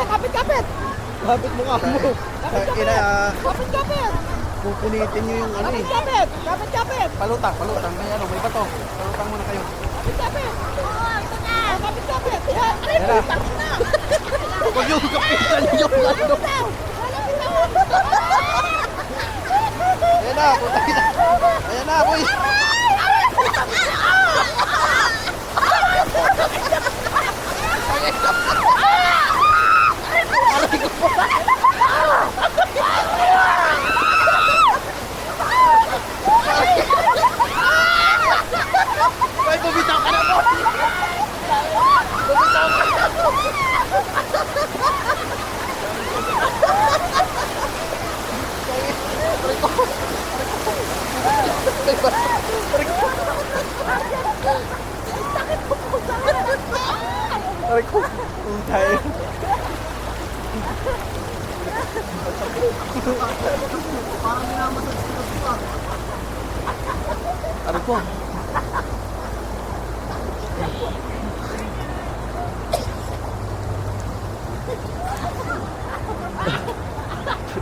dali, kapit. Kapit mo nga mo. Kapit. Pupunitin nyo yung ano eh. Kapit. Palutang. May ano, may bato. Palutang muna kayo. Kapit. Yan, Yan na. Huwag yung kapitan yung ano. Ayan na, putang ina. Ayan na, boy. Ay, bumitaw ka na po. Bumitaw ka na po. Aray ko. Tayo. Parang minamasag sila. Aray ko.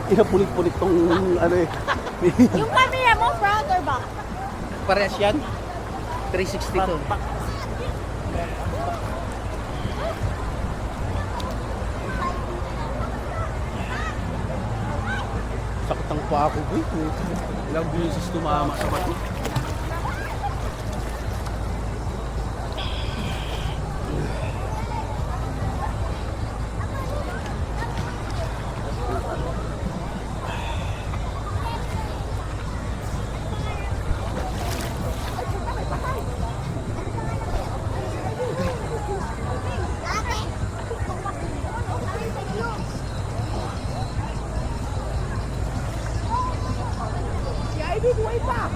Inapulit-pulit tong ano eh. Yung pamilya mo, front or back? Parehas yan. 360 to. Sakit ang paa ko, boy. Ilang bisis tumama sa bato. Si Ivy, buhay pa.